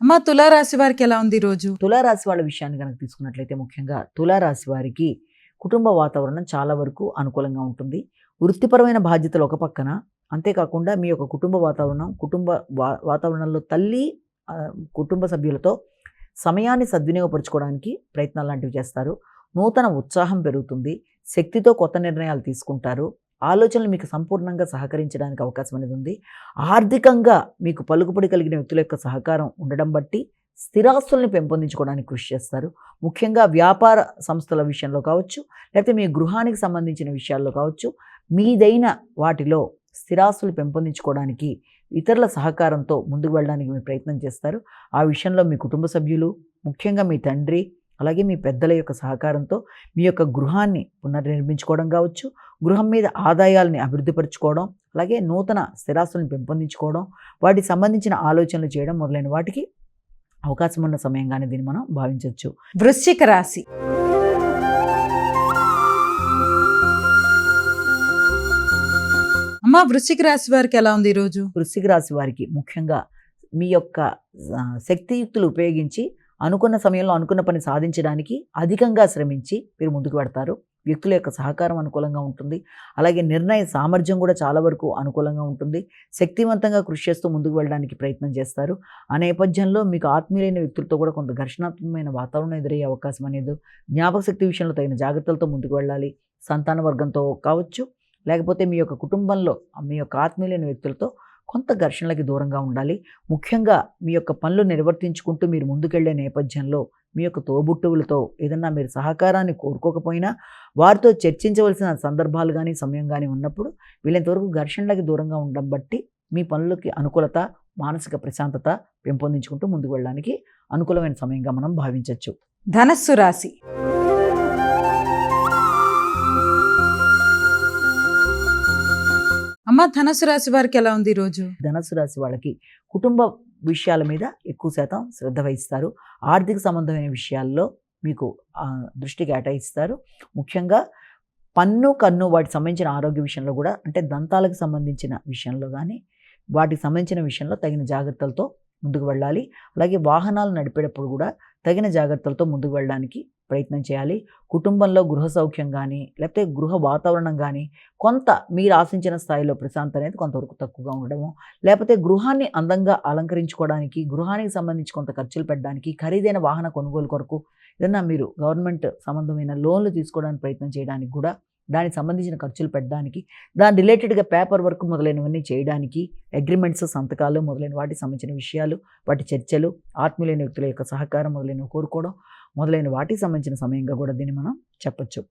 అమ్మ తులారాశి వారికి ఎలా ఉంది ఈ రోజు? తులారాశి వాళ్ళ విషయాన్ని కనుక తీసుకున్నట్లయితే ముఖ్యంగా తులారాశి వారికి కుటుంబ వాతావరణం చాలా వరకు అనుకూలంగా ఉంటుంది. వృత్తిపరమైన బాధ్యతలు ఒక పక్కన, అంతేకాకుండా మీ యొక్క కుటుంబ వాతావరణం, వాతావరణంలో తల్లి కుటుంబ సభ్యులతో సమయాన్ని సద్వినియోగపరుచుకోవడానికి ప్రయత్నాలు లాంటివి చేస్తారు. నూతన ఉత్సాహం పెరుగుతుంది. శక్తితో కొత్త నిర్ణయాలు తీసుకుంటారు. ఆలోచనలు మీకు సంపూర్ణంగా సహకరించడానికి అవకాశం అనేది ఉంది. ఆర్థికంగా మీకు పలుకుబడి కలిగిన వ్యక్తుల యొక్క సహకారం ఉండడం బట్టి స్థిరాస్తుల్ని పెంపొందించుకోవడానికి కృషి చేస్తారు. ముఖ్యంగా వ్యాపార సంస్థల విషయంలో కావచ్చు, లేకపోతే మీ గృహానికి సంబంధించిన విషయాల్లో కావచ్చు, మీదైన వాటిలో స్థిరాస్తులు పెంపొందించుకోవడానికి ఇతరుల సహకారంతో ముందుకు వెళ్ళడానికి మీరు ప్రయత్నం చేస్తారు. ఆ విషయంలో మీ కుటుంబ సభ్యులు, ముఖ్యంగా మీ తండ్రి, అలాగే మీ పెద్దల యొక్క సహకారంతో మీ యొక్క గృహాన్ని పునర్నిర్మించుకోవడం కావచ్చు, గృహం మీద ఆదాయాల్ని అభివృద్ధిపరచుకోవడం, అలాగే నూతన స్థిరాస్తులను పెంపొందించుకోవడం, వాటికి సంబంధించిన ఆలోచనలు చేయడం మొదలైన వాటికి అవకాశం ఉన్న సమయంగానే దీన్ని మనం భావించవచ్చు. వృశ్చిక రాశి. అమ్మ వృశ్చిక రాశి వారికి ఎలా ఉంది ఈ రోజు? వృశ్చిక రాశి వారికి ముఖ్యంగా మీ యొక్క శక్తియుక్తులు ఉపయోగించి అనుకున్న సమయంలో అనుకున్న పని సాధించడానికి అధికంగా శ్రమించి మీరు ముందుకు పెడతారు. వ్యక్తుల యొక్క సహకారం అనుకూలంగా ఉంటుంది. అలాగే నిర్ణయ సామర్థ్యం కూడా చాలా వరకు అనుకూలంగా ఉంటుంది. శక్తివంతంగా కృషి చేస్తూ ముందుకు వెళ్ళడానికి ప్రయత్నం చేస్తారు. ఆ నేపథ్యంలో మీకు ఆత్మీయులైన వ్యక్తులతో కూడా కొంత ఘర్షణాత్మకమైన వాతావరణం ఎదురయ్యే అవకాశం అనేది, జ్ఞాపక శక్తి విషయంలో తగిన జాగ్రత్తలతో ముందుకు వెళ్ళాలి. సంతాన వర్గంతో కావచ్చు, లేకపోతే మీ యొక్క కుటుంబంలో మీ యొక్క ఆత్మీయులైన వ్యక్తులతో కొంత ఘర్షణలకి దూరంగా ఉండాలి. ముఖ్యంగా మీ యొక్క పనులు నిర్వర్తించుకుంటూ మీరు ముందుకెళ్లే నేపథ్యంలో మీ యొక్క తోబుట్టువులతో ఏదన్నా మీరు సహకారాన్ని కోరుకోకపోయినా వారితో చర్చించవలసిన సందర్భాలు కానీ సమయం కానీ ఉన్నప్పుడు వీళ్ళంతవరకు ఘర్షణలకి దూరంగా ఉండడం బట్టి మీ పనులకి అనుకూలత, మానసిక ప్రశాంతత పెంపొందించుకుంటూ ముందుకు వెళ్ళడానికి అనుకూలమైన సమయంగా మనం భావించవచ్చు. ధనస్సు రాశి. అమ్మ ధనస్సు రాశి వారికి ఎలా ఉంది ఈ రోజు? ధనస్సు రాశి వాళ్ళకి కుటుంబ విషయాల మీద ఎక్కువ శాతం శ్రద్ధ వహిస్తారు. ఆర్థిక సంబంధమైన విషయాల్లో మీకు దృష్టి కేటాయిస్తారు. ముఖ్యంగా పన్ను, కన్ను వాటికి సంబంధించిన ఆరోగ్య విషయంలో కూడా, అంటే దంతాలకు సంబంధించిన విషయంలో కానీ వాటికి సంబంధించిన విషయంలో తగిన జాగ్రత్తలతో ముందుకు వెళ్ళాలి. అలాగే వాహనాలు నడిపేటప్పుడు కూడా తగిన జాగ్రత్తలతో ముందుకు వెళ్ళడానికి ప్రయత్నం చేయాలి. కుటుంబంలో గృహ సౌఖ్యం కానీ, లేకపోతే గృహ వాతావరణం కానీ కొంత మీరు ఆశించిన స్థాయిలో ప్రశాంతత అనేది కొంతవరకు తక్కువగా ఉండడము, లేకపోతే గృహాన్ని అందంగా అలంకరించుకోవడానికి, గృహానికి సంబంధించి కొంత ఖర్చులు పెట్టడానికి, ఖరీదైన వాహన కొనుగోలు కొరకు ఏదన్నా మీరు గవర్నమెంట్ సంబంధమైన లోన్లు తీసుకోవడానికి ప్రయత్నం చేయడానికి కూడా, దానికి సంబంధించిన ఖర్చులు పెట్టడానికి, దాని రిలేటెడ్గా పేపర్ వర్క్ మొదలైనవన్నీ చేయడానికి, అగ్రిమెంట్స్, సంతకాలు మొదలైన వాటికి సంబంధించిన విషయాలు, వాటి చర్చలు, ఆత్మీయులైన వ్యక్తుల యొక్క సహకారం మొదలైనవి కోరుకోవడం మొదలైన వాటికి సంబంధించిన సమయంగా కూడా దీన్ని మనం చెప్పచ్చు.